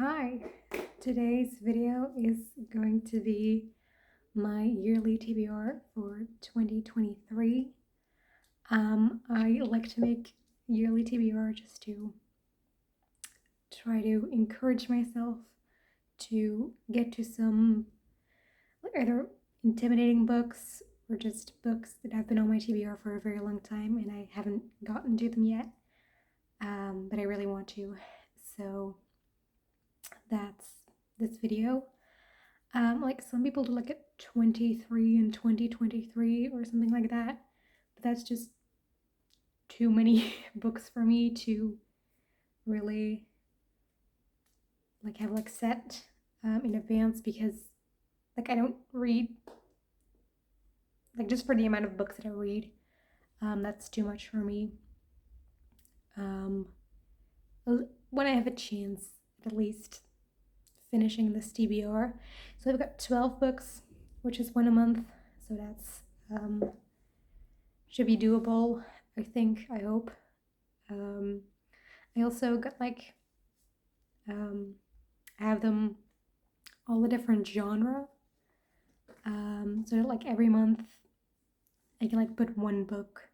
Hi, today's video is going to be my yearly TBR for 2023. I like to make yearly TBR just to try to encourage myself to get to some either intimidating books or just books that have been on my TBR for a very long time and I haven't gotten to them yet, but I really want to. So that's this video. Like some people do like at 23 and 2023 or something like that, but that's just too many books for me to really like have like set in advance, because like I don't read like just for the amount of books that I read, that's too much for me. When I have a chance, at least finishing this TBR. So I've got 12 books, which is one a month, so that's should be doable, I think, I hope. I also got like I have them all a different genre, so like every month I can like put one book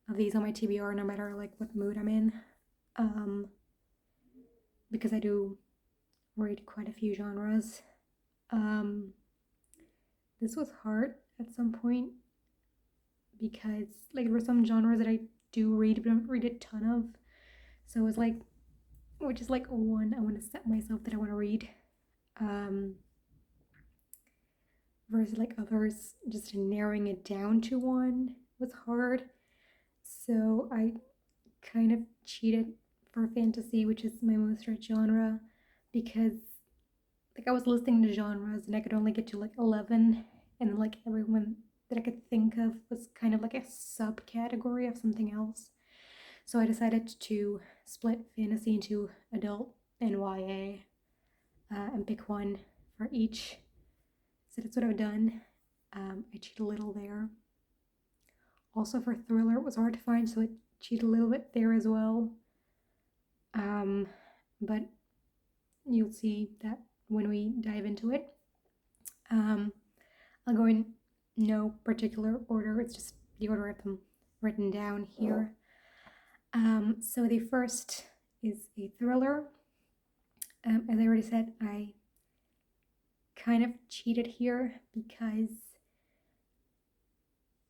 of these on my TBR no matter like what mood I'm in, because I do read quite a few genres. This was hard at some point because like there were some genres that I do read but don't read a ton of, so it was like, which is like one I want to set myself that I want to read, versus like others just narrowing it down to one was hard. So I kind of cheated for fantasy, which is my most read genre, because like I was listing the genres and I could only get to like 11, and like everyone that I could think of was kind of like a subcategory of something else. So I decided to split fantasy into adult and YA, and pick one for each. So that's what I've done. I cheat a little there. Also for thriller, it was hard to find, so I cheat a little bit there as well. But you'll see that when we dive into it. I'll go in no particular order, it's just the order of them written down here. So the first is a thriller. As I already said, I kind of cheated here because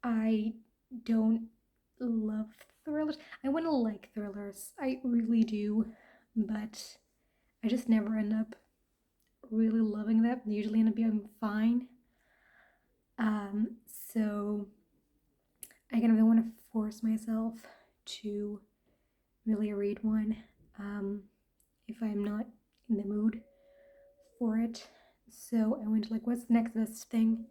I don't love thrillers. I want to like thrillers, I really do, but I just never end up really loving them. They usually end up being fine. So I kind of want to force myself to really read one, if I'm not in the mood for it. So I went to like, what's the next best thing?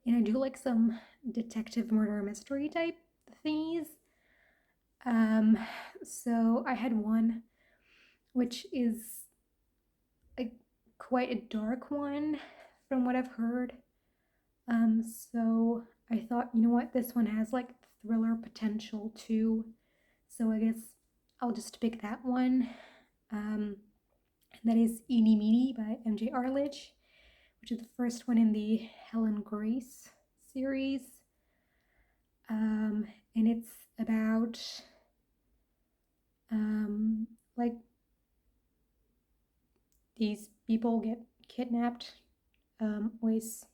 And I do like some detective murder mystery type thingies. So I had one which is like quite a dark one from what I've heard. So I thought, you know what, this one has like thriller potential too. So I guess I'll just pick that one. And that is Eeny, Meeny by MJ Arlidge, which is the first one in the Helen Grace series. And it's about like these people get kidnapped, always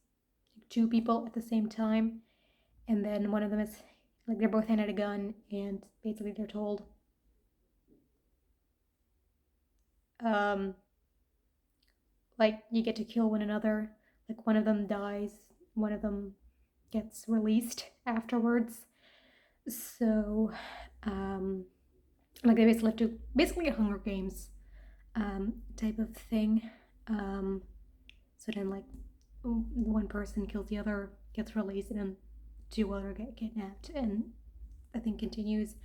two people at the same time, and then one of them is like they're both handed a gun and basically they're told like you get to kill one another. Like one of them dies, one of them gets released afterwards. So like they basically have to, basically a Hunger Games type of thing. So then like one person kills the other, gets released, and then two other get kidnapped, and the thing continues.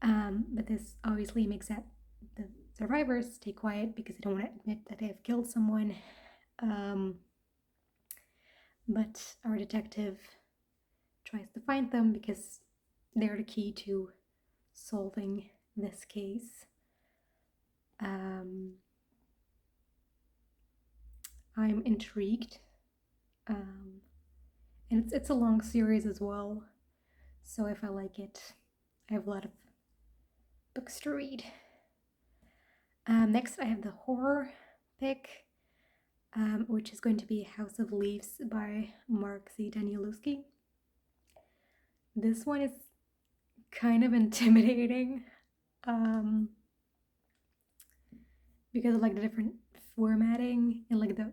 But this obviously makes that the survivors stay quiet because they don't want to admit that they have killed someone. But our detective tries to find them because they're the key to solving this case. I'm intrigued. And it's a long series as well, so if I like it, I have a lot of books to read. Next, I have the horror pick, which is going to be House of Leaves by Mark Z. Danielewski. This one is kind of intimidating because of like the different formatting and like the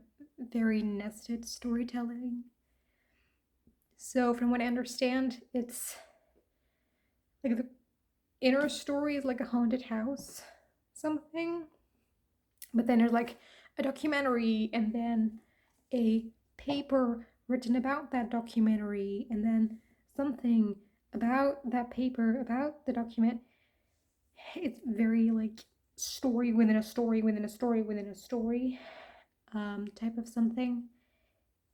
very nested storytelling. So from what I understand, it's like the inner story is like a haunted house something, but then there's like a documentary and then a paper written about that documentary and then something about that paper about the document. It's very like story within a story within a story within a story type of something,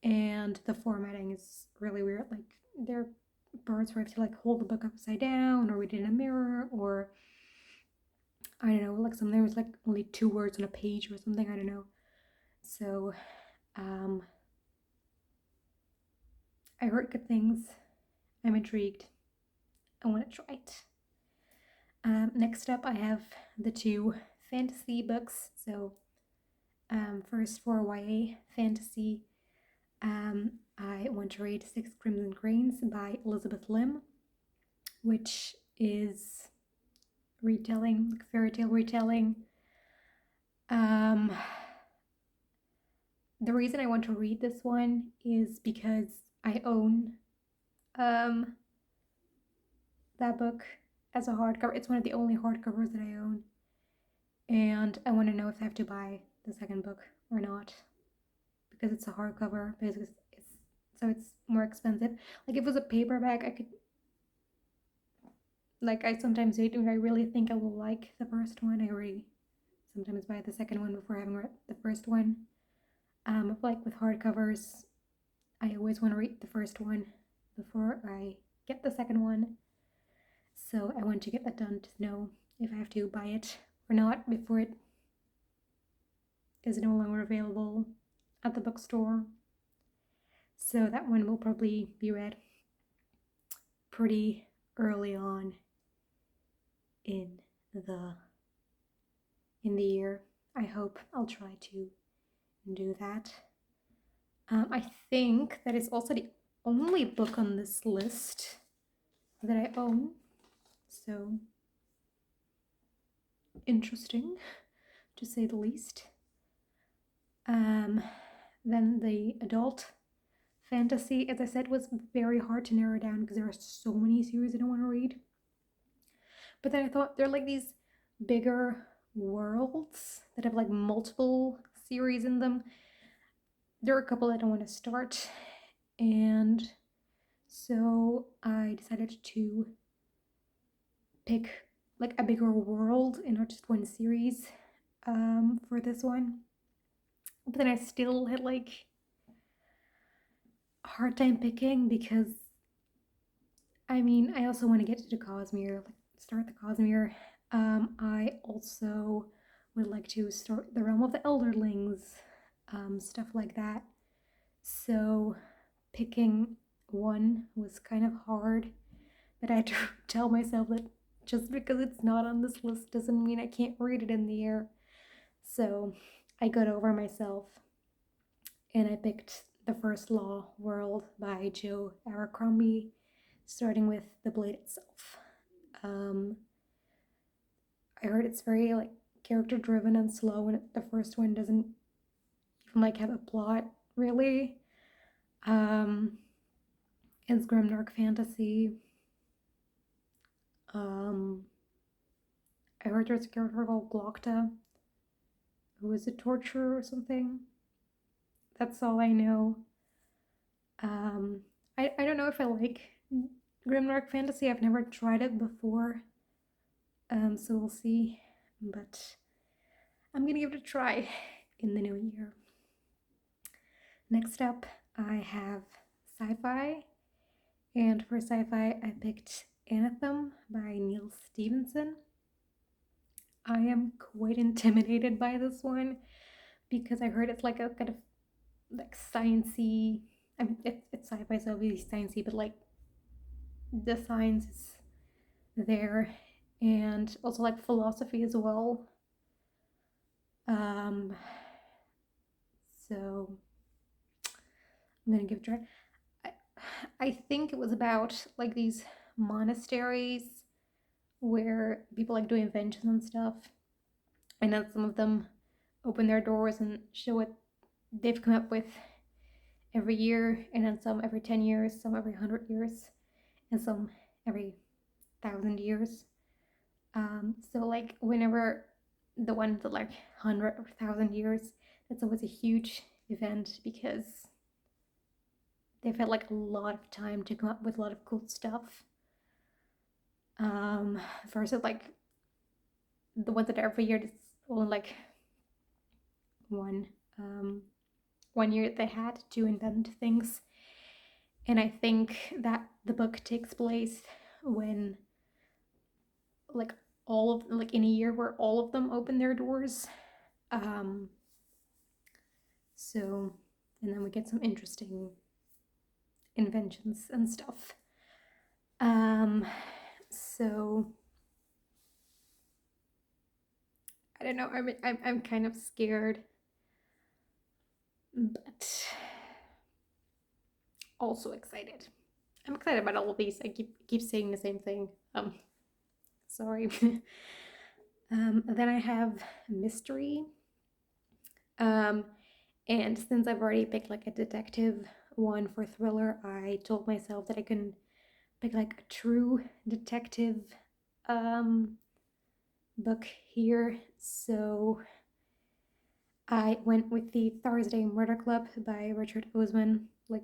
and the formatting is really weird. Like there are parts where I have to like hold the book upside down or read it in a mirror, or I don't know, like something was like only 2 words on a page or something, I don't know. So I heard good things. I'm intrigued. I want to try it. Next up, I have the 2 fantasy books. So first, for YA fantasy, I want to read 6 Crimson Cranes by Elisabeth Lim, which is retelling, like fairy tale retelling. The reason I want to read this one is because I own that book as a hardcover. It's one of the only hardcovers that I own, and I want to know if I have to buy the second book or not, because it's a hardcover, because it's more expensive. Like if it was a paperback, I could, like I sometimes do, if I really think I will like the first one, I already sometimes buy the second one before having read the first one. Like with hardcovers, I always want to read the first one before I get the second one. So I want to get that done to know if I have to buy it or not before it is no longer available at the bookstore. So that one will probably be read pretty early on in the year. I hope I'll try to do that. I think that is also the only book on this list that I own. So interesting, to say the least. Then the adult fantasy, as I said, was very hard to narrow down because there are so many series I don't want to read. But then I thought they're like these bigger worlds that have like multiple series in them. There are a couple I don't want to start, and so I decided to pick like a bigger world and not just one series for this one. But then I still had like a hard time picking because I mean I also want to get to the Cosmere, like start the Cosmere. I also would like to start the Realm of the Elderlings, stuff like that. So picking one was kind of hard, but I had to tell myself that just because it's not on this list doesn't mean I can't read it in the year. So I got over myself and I picked The First Law World by Joe Abercrombie, starting with The Blade itself. I heard it's very like character driven and slow, and the first one doesn't even like have a plot really. It's grimdark fantasy. I heard there's a character called Glokta who is a torturer or something. That's all I know. I don't know if I like grimdark fantasy. I've never tried it before. So we'll see. But I'm gonna give it a try in the new year. Next up, I have sci-fi. And for sci-fi, I picked Anathem by Neal Stephenson. I am quite intimidated by this one because I heard it's like a kind of like sciencey. I mean, it's sci-fi, so obviously sciencey, but like the science is there, and also like philosophy as well. Um, so I'm gonna give it a try. I, I think it was about like these monasteries where people like doing inventions and stuff, and then some of them open their doors and show what they've come up with every year, and then some every 10 years, some every 100 years, and some every 1,000 years. So like whenever the ones that like 100 or 1,000 years, that's always a huge event because they've had like a lot of time to come up with a lot of cool stuff. Versus like the ones that are every year, it's only like one year they had to invent things. And I think that the book takes place when like all of like in a year where all of them open their doors. So and then we get some interesting inventions and stuff. So I don't know. I'm kind of scared, but also excited. I'm excited about all of these. I keep saying the same thing. Sorry. Then I have mystery. And since I've already picked like a detective one for thriller, I told myself that I can pick like a true detective book here. So I went with the Thursday Murder Club by Richard Osman. Like,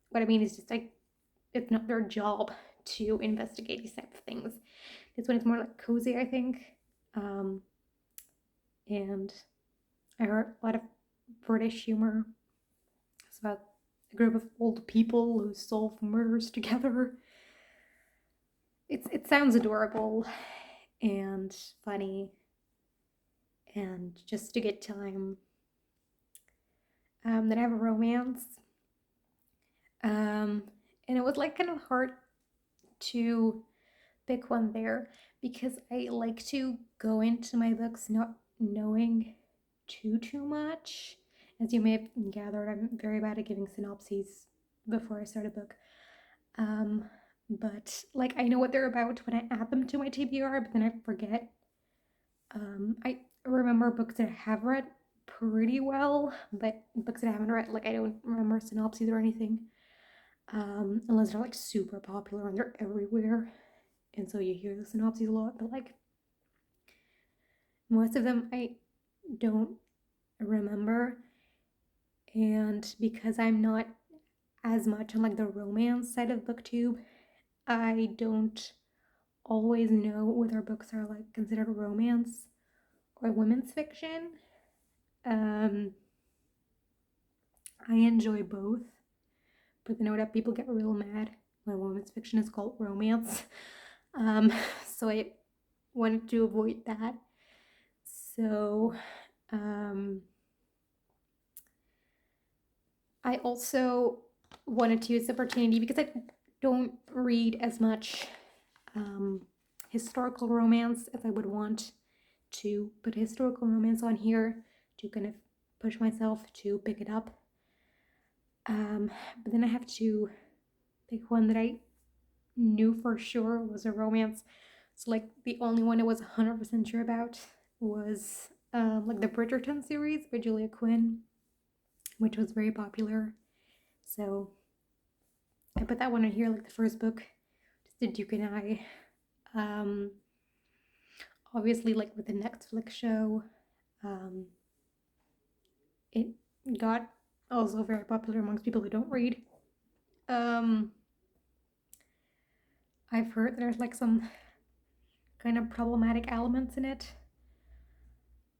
what I mean is just like, it's not their job to investigate these type of things. This one is more like cozy, I think. And I heard a lot of British humor. It's about a group of old people who solve murders together. It sounds adorable and funny and just a good time. Then I have a romance. And it was like kind of hard to pick one there because I like to go into my books not knowing too much. As you may have gathered, I'm very bad at giving synopses before I start a book. But like I know what they're about when I add them to my TBR, but then I forget. I remember books that I have read pretty well, but books that I haven't read, like I don't remember synopses or anything. Unless they're like super popular and they're everywhere. And so you hear the synopses a lot, but like most of them I don't remember. And because I'm not as much on like the romance side of booktube, I don't always know whether books are like considered romance or women's fiction. I enjoy both, but I know that people get real mad when women's fiction is called romance. So I wanted to avoid that. So I also wanted to use the opportunity because I don't read as much historical romance as I would want to put historical romance on here to kind of push myself to pick it up. But then I have to pick one that I knew for sure was a romance. So like the only one I was 100% sure about was like the Bridgerton series by Julia Quinn, which was very popular. So I put that one in here, like the first book, just the Duke and I. Obviously, like with the Netflix show, it got also very popular amongst people who don't read. I've heard there's like some kind of problematic elements in it.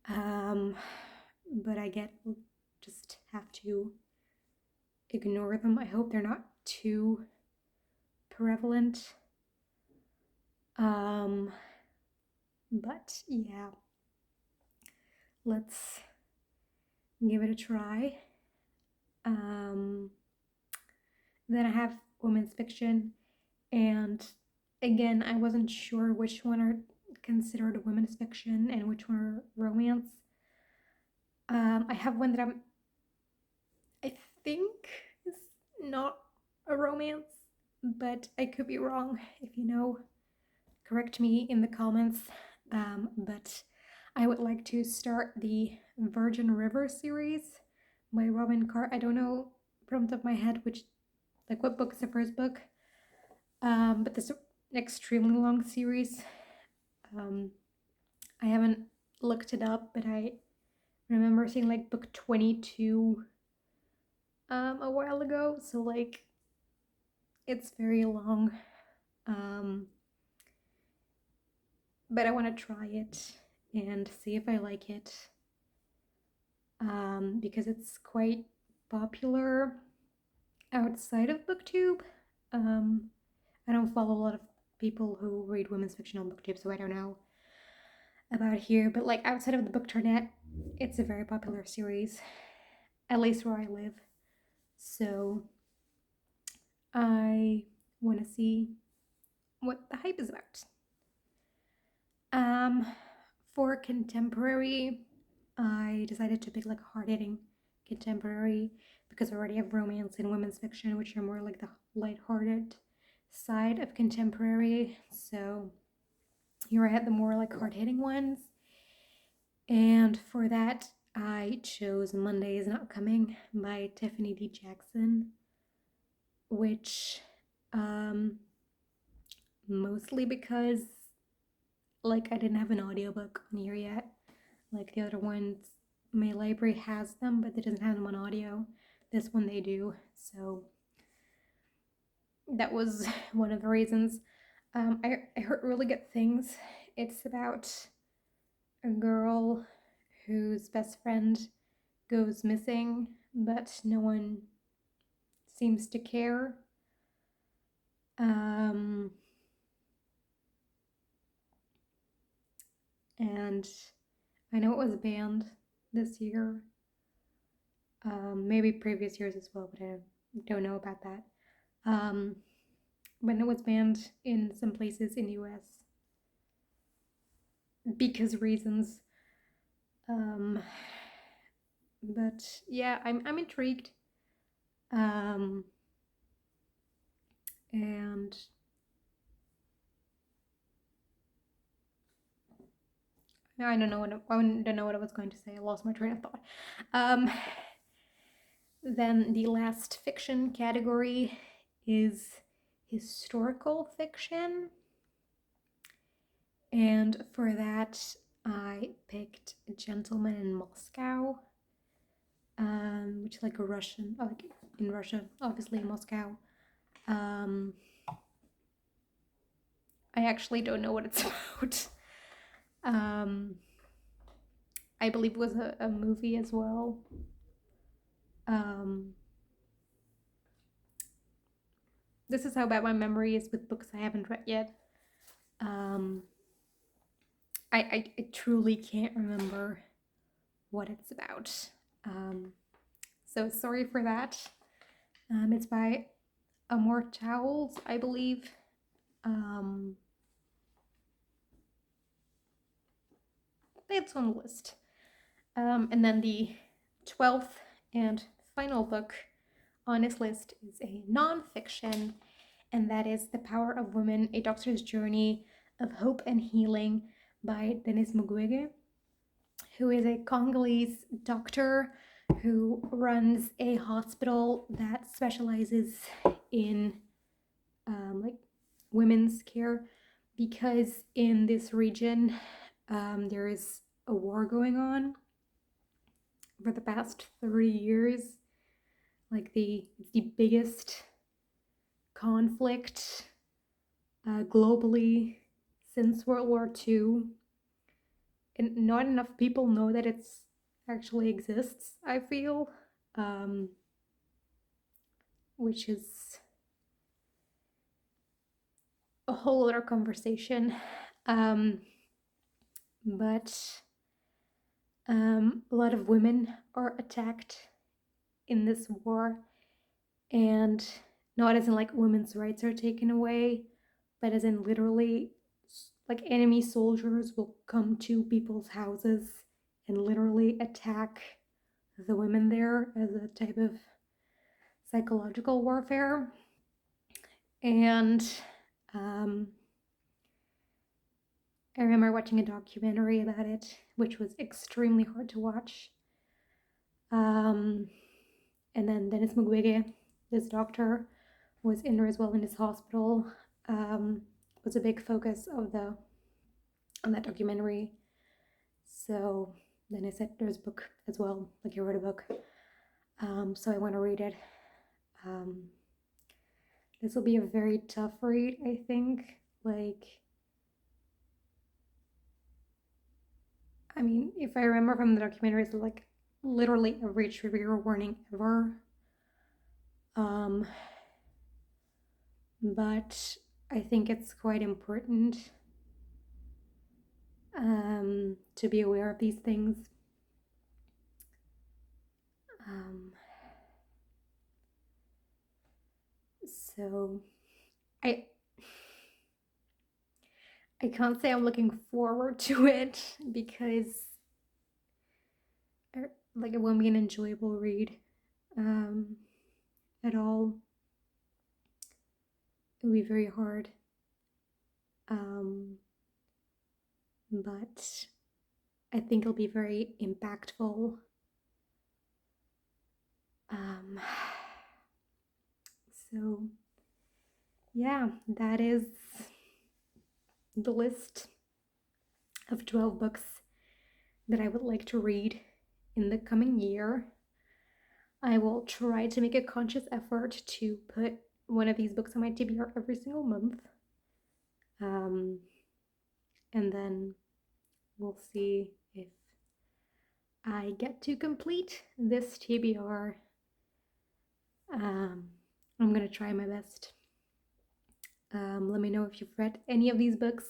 But I get we'll just have to ignore them. I hope they're not too prevalent. But yeah, let's give it a try. Um, then I have women's fiction, and again, I wasn't sure which one are considered women's fiction and which one are romance. I have one that I think is not a romance, but I could be wrong. If you know, correct me in the comments. But I would like to start the Virgin River series by Robyn Carr. I don't know from the top of my head what book is the first book. But this is an extremely long series. I haven't looked it up, but I remember seeing like book 22 a while ago, so like it's very long. But I want to try it and see if I like it, because it's quite popular outside of BookTube. I don't follow a lot of people who read women's fiction on BookTube, so I don't know about here, but like outside of the bookternet, it's a very popular series, at least where I live. So I want to see what the hype is about. For contemporary, I decided to pick like a hard-hitting contemporary because I already have romance and women's fiction, which are more like the lighthearted side of contemporary. So here I had the more like hard-hitting ones. And for that, I chose Monday Is Not Coming by Tiffany D Jackson, which mostly because like I didn't have an audiobook on here yet. Like the other ones, my library has them, but it doesn't have them on audio. This one they do, so that was one of the reasons. I heard really good things. It's about a girl whose best friend goes missing, but no one seems to care. And I know it was banned this year. Maybe previous years as well, but I don't know about that. When it was banned in some places in the US because reasons. But yeah, I'm intrigued. And I don't know what I was going to say. I lost my train of thought. Then the last fiction category is historical fiction. And for that, I picked Gentleman in Moscow, which is like a Russian, like in Russia, obviously Moscow. I actually don't know what it's about. I believe it was a movie as well. This is how bad my memory is with books I haven't read yet. I truly can't remember what it's about. So sorry for that. It's by Amor Towles, I believe. It's on the list. And then the 12th and final book on his list is a non-fiction, and that is The Power of Women, A Doctor's Journey of Hope and Healing by Denis Mukwege, who is a Congolese doctor who runs a hospital that specializes in like women's care, because in this region there is a war going on for the past 30 years. Like it's the biggest conflict globally since World War II. And not enough people know that it's actually exists, I feel. Which is a whole other conversation. But a lot of women are attacked in this war, and not as in like women's rights are taken away, but as in literally like enemy soldiers will come to people's houses and literally attack the women there as a type of psychological warfare. And I remember watching a documentary about it, which was extremely hard to watch. And then Denis Mukwege, this doctor, was in there as well in his hospital. Was a big focus of on that documentary. So then I said there's a book as well, like he wrote a book. So I want to read it. This will be a very tough read, I think. Like, I mean, if I remember from the documentary, it's like literally every trigger warning ever. But I think it's quite important to be aware of these things. So I can't say I'm looking forward to it because like it won't be an enjoyable read at all. It will be very hard. But I think it'll be very impactful. So yeah, that is the list of 12 books that I would like to read in the coming year. I will try to make a conscious effort to put one of these books on my TBR every single month. And then we'll see if I get to complete this TBR. I'm gonna try my best. Let me know if you've read any of these books.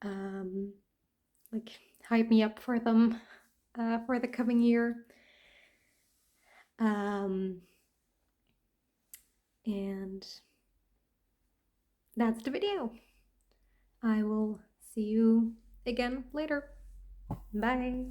Like, hype me up for them for the coming year. And that's the video. I will see you again later. Bye.